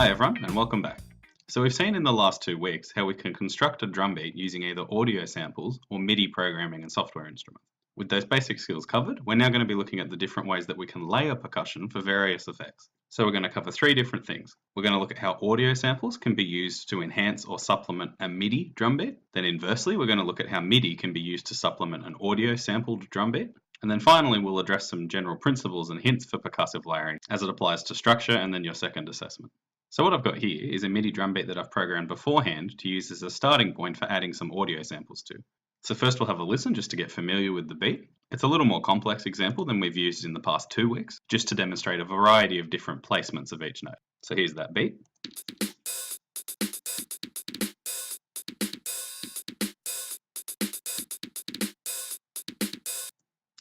Hi everyone, and welcome back. So we've seen in the last 2 weeks how we can construct a drum beat using either audio samples or MIDI programming and software instruments. With those basic skills covered, we're now going to be looking at the different ways that we can layer percussion for various effects. So we're going to cover 3 different things. We're going to look at how audio samples can be used to enhance or supplement a MIDI drum beat. Then inversely, we're going to look at how MIDI can be used to supplement an audio sampled drum beat. And then finally, we'll address some general principles and hints for percussive layering as it applies to structure and then your second assessment. So what I've got here is a MIDI drum beat that I've programmed beforehand to use as a starting point for adding some audio samples to. So first we'll have a listen just to get familiar with the beat. It's a little more complex example than we've used in the past 2 weeks, just to demonstrate a variety of different placements of each note. So here's that beat.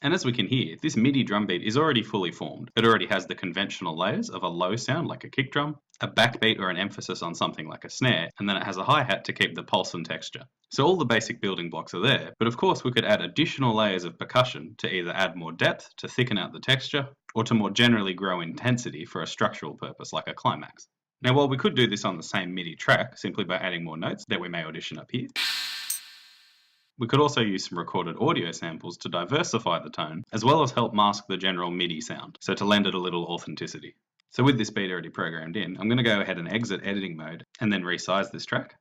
And as we can hear, this MIDI drum beat is already fully formed. It already has the conventional layers of a low sound like a kick drum, a backbeat or an emphasis on something like a snare, and then it has a hi-hat to keep the pulse and texture. So all the basic building blocks are there, but of course we could add additional layers of percussion to either add more depth, to thicken out the texture, or to more generally grow intensity for a structural purpose like a climax. Now while we could do this on the same MIDI track simply by adding more notes that we may audition up here, we could also use some recorded audio samples to diversify the tone, as well as help mask the general MIDI sound, so to lend it a little authenticity. So with this beat already programmed in, I'm going to go ahead and exit editing mode and then resize this track,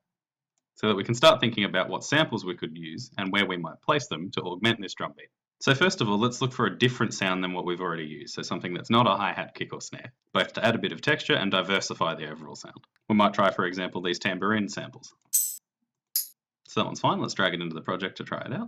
so that we can start thinking about what samples we could use and where we might place them to augment this drum beat. So first of all, let's look for a different sound than what we've already used, so something that's not a hi-hat, kick or snare, both to add a bit of texture and diversify the overall sound. We might try, for example, these tambourine samples. So that one's fine, let's drag it into the project to try it out.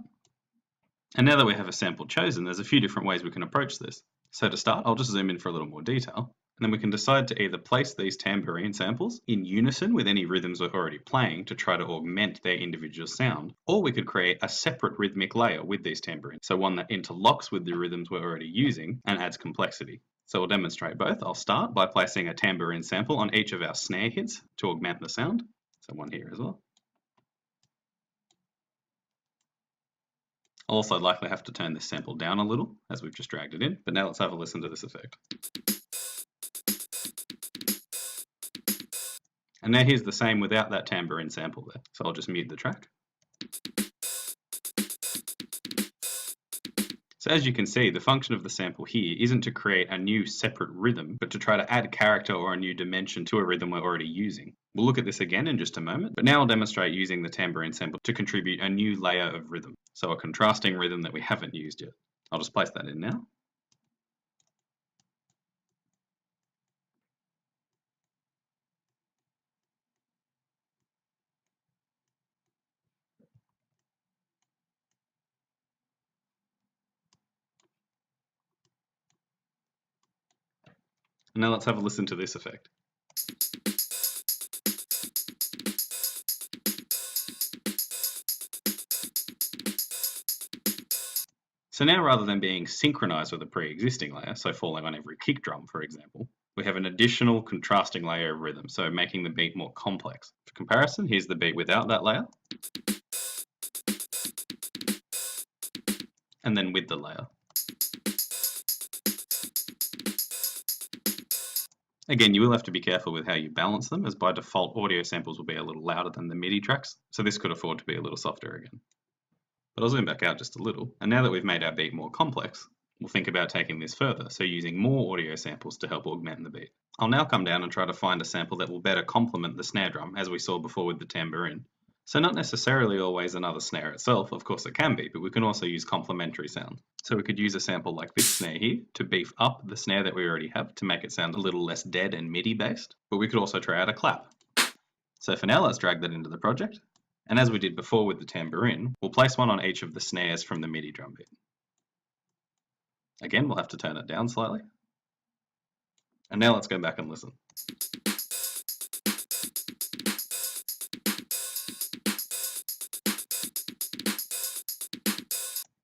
And now that we have a sample chosen, there's a few different ways we can approach this. So to start, I'll just zoom in for a little more detail, and then we can decide to either place these tambourine samples in unison with any rhythms we're already playing to try to augment their individual sound, or we could create a separate rhythmic layer with these tambourines, so one that interlocks with the rhythms we're already using and adds complexity. So we'll demonstrate both. I'll start by placing a tambourine sample on each of our snare hits to augment the sound, so one here as well. I'll also likely have to turn this sample down a little as we've just dragged it in, but now let's have a listen to this effect. And now here's the same without that tambourine sample there, so I'll just mute the track. So as you can see, the function of the sample here isn't to create a new separate rhythm, but to try to add character or a new dimension to a rhythm we're already using. We'll look at this again in just a moment, but now I'll demonstrate using the tambourine sample to contribute a new layer of rhythm, so a contrasting rhythm that we haven't used yet. I'll just place that in now. And now let's have a listen to this effect. So now rather than being synchronized with a pre-existing layer, so falling on every kick drum for example, we have an additional contrasting layer of rhythm, so making the beat more complex. For comparison, here's the beat without that layer, and then with the layer. Again, you will have to be careful with how you balance them, as by default audio samples will be a little louder than the MIDI tracks, so this could afford to be a little softer again. But I'll zoom back out just a little, and now that we've made our beat more complex, we'll think about taking this further, so using more audio samples to help augment the beat. I'll now come down and try to find a sample that will better complement the snare drum, as we saw before with the tambourine. So not necessarily always another snare itself, of course it can be, but we can also use complementary sound. So we could use a sample like this snare here to beef up the snare that we already have to make it sound a little less dead and MIDI based, but we could also try out a clap. So for now, let's drag that into the project. And as we did before with the tambourine, we'll place one on each of the snares from the MIDI drum beat. Again, we'll have to turn it down slightly. And now let's go back and listen.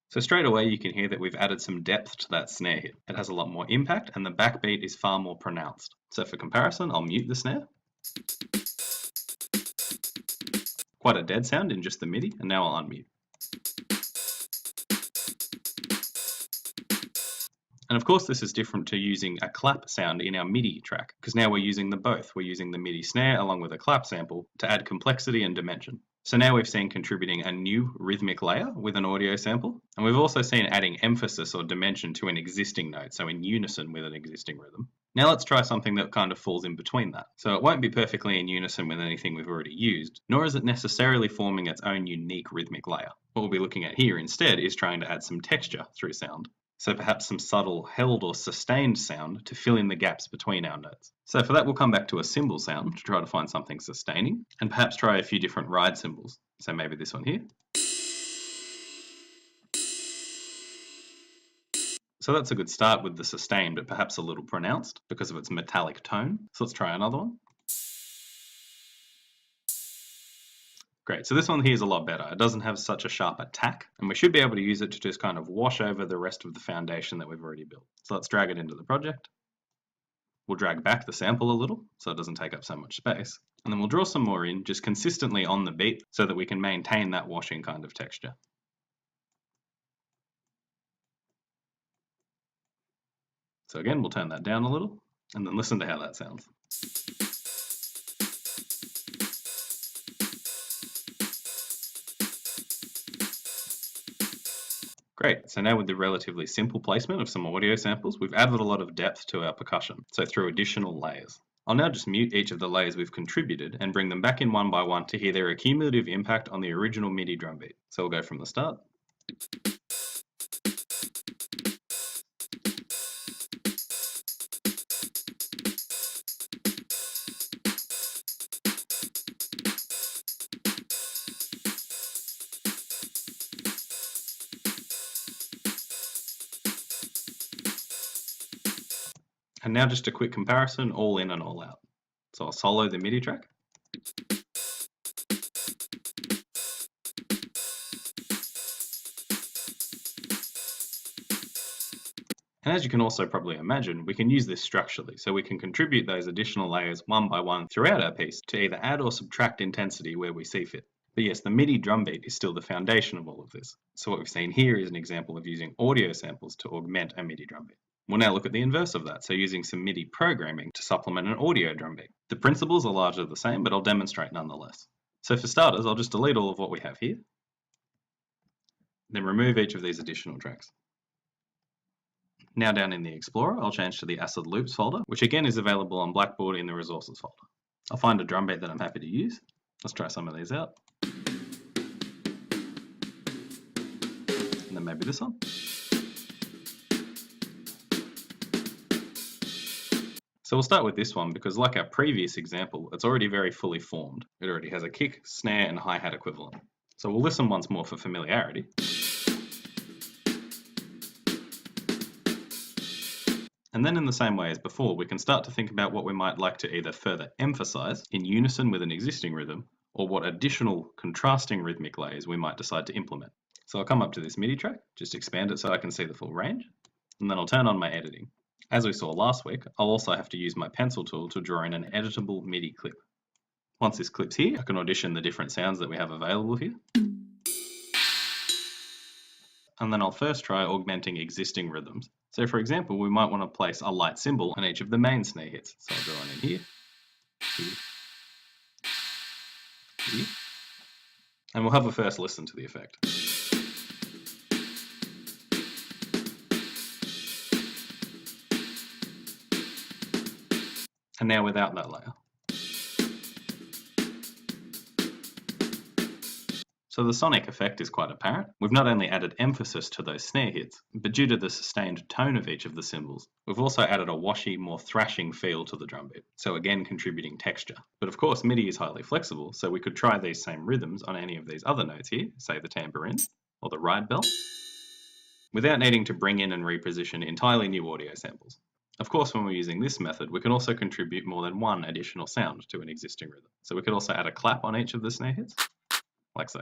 So straight away you can hear that we've added some depth to that snare hit. It has a lot more impact and the backbeat is far more pronounced. So for comparison, I'll mute the snare. Quite a dead sound in just the MIDI, and now I'll unmute. And of course, this is different to using a clap sound in our MIDI track, because now we're using them both. We're using the MIDI snare along with a clap sample to add complexity and dimension. So now we've seen contributing a new rhythmic layer with an audio sample, and we've also seen adding emphasis or dimension to an existing note, so in unison with an existing rhythm. Now let's try something that kind of falls in between that. So it won't be perfectly in unison with anything we've already used, nor is it necessarily forming its own unique rhythmic layer. What we'll be looking at here instead is trying to add some texture through sound. So perhaps some subtle held or sustained sound to fill in the gaps between our notes. So for that, we'll come back to a cymbal sound to try to find something sustaining, and perhaps try a few different ride cymbals. So maybe this one here. So that's a good start with the sustained, but perhaps a little pronounced because of its metallic tone. So let's try another one. Great, so this one here is a lot better. It doesn't have such a sharp attack, and we should be able to use it to just kind of wash over the rest of the foundation that we've already built. So let's drag it into the project. We'll drag back the sample a little so it doesn't take up so much space. And then we'll draw some more in just consistently on the beat so that we can maintain that washing kind of texture. So again, we'll turn that down a little and then listen to how that sounds. Great, so now with the relatively simple placement of some audio samples, we've added a lot of depth to our percussion, so through additional layers. I'll now just mute each of the layers we've contributed and bring them back in one by one to hear their accumulative impact on the original MIDI drum beat. So we'll go from the start. And now just a quick comparison, all in and all out. So I'll solo the MIDI track. And as you can also probably imagine, we can use this structurally, so we can contribute those additional layers one by one throughout our piece to either add or subtract intensity where we see fit. But yes, the MIDI drum beat is still the foundation of all of this. So what we've seen here is an example of using audio samples to augment a MIDI drum beat. We'll now look at the inverse of that, so using some MIDI programming to supplement an audio drum beat. The principles are largely the same, but I'll demonstrate nonetheless. So for starters, I'll just delete all of what we have here, then remove each of these additional tracks. Now down in the Explorer, I'll change to the Acid Loops folder, which again is available on Blackboard in the Resources folder. I'll find a drum beat that I'm happy to use. Let's try some of these out. And then maybe this one. So we'll start with this one because like our previous example, it's already very fully formed. It already has a kick, snare, and hi-hat equivalent. So we'll listen once more for familiarity. And then in the same way as before, we can start to think about what we might like to either further emphasize in unison with an existing rhythm, or what additional contrasting rhythmic layers we might decide to implement. So I'll come up to this MIDI track, just expand it so I can see the full range, and then I'll turn on my editing. As we saw last week, I'll also have to use my pencil tool to draw in an editable MIDI clip. Once this clip's here, I can audition the different sounds that we have available here. And then I'll first try augmenting existing rhythms. So for example, we might want to place a light cymbal on each of the main snare hits. So I'll draw one in here, here, here. And we'll have a first listen to the effect. And now without that layer. So the sonic effect is quite apparent. We've not only added emphasis to those snare hits, but due to the sustained tone of each of the cymbals, we've also added a washy, more thrashing feel to the drum beat. So again, contributing texture. But of course, MIDI is highly flexible, so we could try these same rhythms on any of these other notes here, say the tambourine or the ride bell, without needing to bring in and reposition entirely new audio samples. Of course, when we're using this method, we can also contribute more than one additional sound to an existing rhythm. So we could also add a clap on each of the snare hits, like so.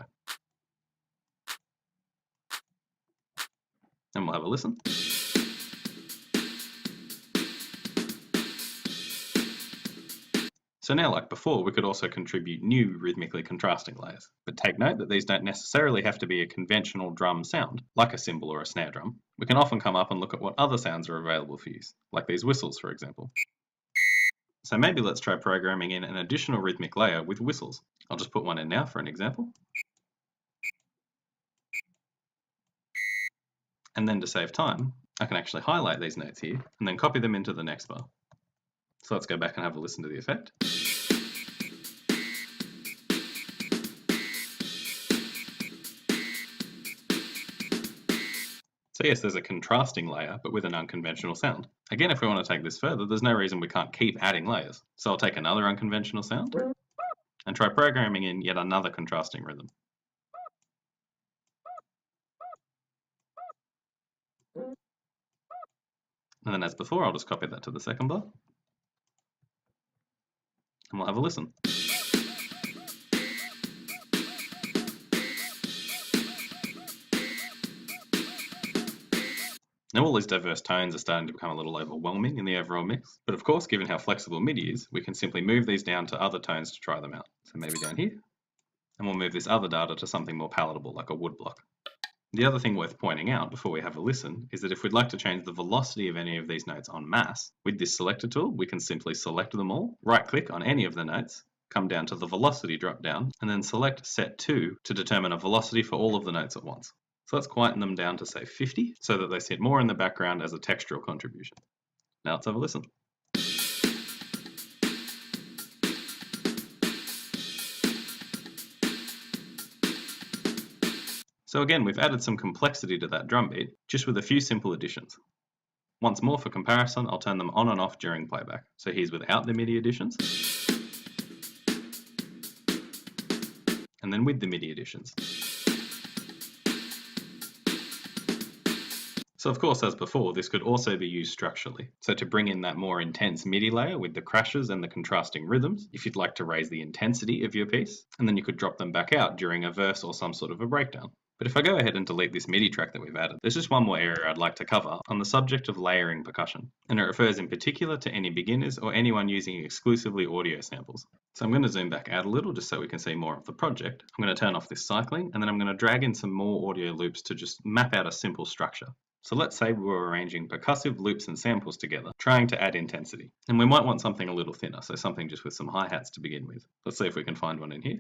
And we'll have a listen. So now, like before, we could also contribute new rhythmically contrasting layers. But take note that these don't necessarily have to be a conventional drum sound, like a cymbal or a snare drum. We can often come up and look at what other sounds are available for use, like these whistles, for example. So maybe let's try programming in an additional rhythmic layer with whistles. I'll just put one in now for an example. And then to save time, I can actually highlight these notes here and then copy them into the next bar. So let's go back and have a listen to the effect. So yes, there's a contrasting layer, but with an unconventional sound. Again, if we want to take this further, there's no reason we can't keep adding layers. So I'll take another unconventional sound and try programming in yet another contrasting rhythm. And then as before, I'll just copy that to the second bar. And we'll have a listen. Now all these diverse tones are starting to become a little overwhelming in the overall mix, but of course, given how flexible MIDI is, we can simply move these down to other tones to try them out. So maybe down here, and we'll move this other data to something more palatable like a wood block. The other thing worth pointing out before we have a listen is that if we'd like to change the velocity of any of these notes en masse, with this selector tool, we can simply select them all, right-click on any of the notes, come down to the velocity drop-down, and then select Set To to determine a velocity for all of the notes at once. So let's quieten them down to say 50, so that they sit more in the background as a textural contribution. Now let's have a listen. So again, we've added some complexity to that drum beat, just with a few simple additions. Once more for comparison, I'll turn them on and off during playback. So here's without the MIDI additions, and then with the MIDI additions. So of course, as before, this could also be used structurally. So to bring in that more intense MIDI layer with the crashes and the contrasting rhythms, if you'd like to raise the intensity of your piece, and then you could drop them back out during a verse or some sort of a breakdown. But if I go ahead and delete this MIDI track that we've added, there's just one more area I'd like to cover on the subject of layering percussion, and it refers in particular to any beginners or anyone using exclusively audio samples. So I'm going to zoom back out a little just so we can see more of the project. I'm going to turn off this cycling, and then I'm going to drag in some more audio loops to just map out a simple structure. So let's say we were arranging percussive loops and samples together, trying to add intensity. And we might want something a little thinner, so something just with some hi-hats to begin with. Let's see if we can find one in here.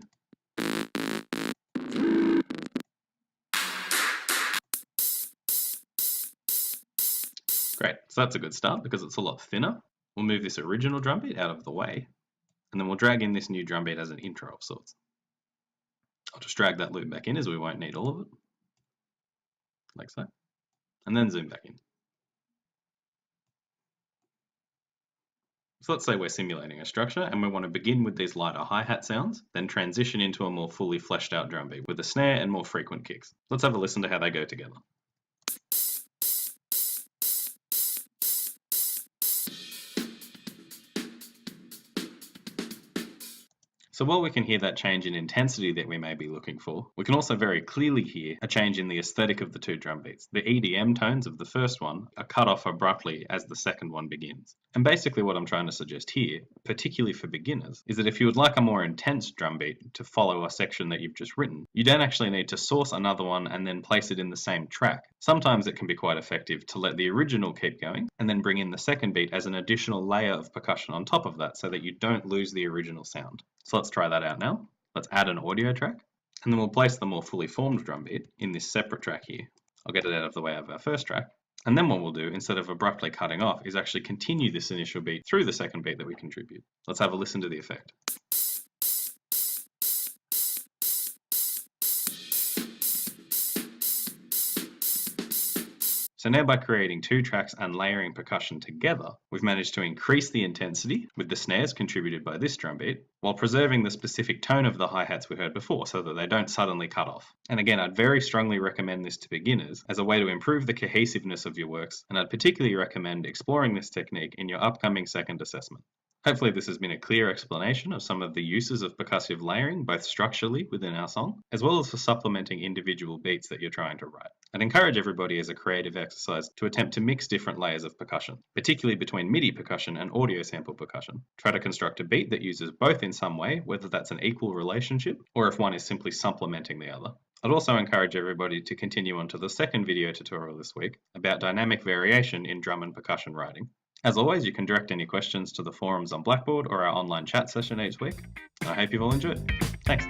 Great, so that's a good start because it's a lot thinner. We'll move this original drum beat out of the way, and then we'll drag in this new drum beat as an intro of sorts. I'll just drag that loop back in as we won't need all of it, like so, and then zoom back in. So let's say we're simulating a structure and we want to begin with these lighter hi-hat sounds, then transition into a more fully fleshed out drum beat with a snare and more frequent kicks. Let's have a listen to how they go together. So while we can hear that change in intensity that we may be looking for, we can also very clearly hear a change in the aesthetic of the two drum beats. The EDM tones of the first one are cut off abruptly as the second one begins. And basically what I'm trying to suggest here, particularly for beginners, is that if you would like a more intense drum beat to follow a section that you've just written, you don't actually need to source another one and then place it in the same track. Sometimes it can be quite effective to let the original keep going and then bring in the second beat as an additional layer of percussion on top of that so that you don't lose the original sound. So let's try that out now. Let's add an audio track, and then we'll place the more fully formed drum beat in this separate track here. I'll get it out of the way of our first track. And then what we'll do, instead of abruptly cutting off, is actually continue this initial beat through the second beat that we contribute. Let's have a listen to the effect. So now by creating two tracks and layering percussion together, we've managed to increase the intensity with the snares contributed by this drum beat, while preserving the specific tone of the hi-hats we heard before so that they don't suddenly cut off. And again, I'd very strongly recommend this to beginners as a way to improve the cohesiveness of your works, and I'd particularly recommend exploring this technique in your upcoming second assessment. Hopefully this has been a clear explanation of some of the uses of percussive layering, both structurally within our song, as well as for supplementing individual beats that you're trying to write. I'd encourage everybody as a creative exercise to attempt to mix different layers of percussion, particularly between MIDI percussion and audio sample percussion. Try to construct a beat that uses both in some way, whether that's an equal relationship or if one is simply supplementing the other. I'd also encourage everybody to continue on to the second video tutorial this week about dynamic variation in drum and percussion writing. As always, you can direct any questions to the forums on Blackboard or our online chat session each week. I hope you've all enjoyed. Thanks.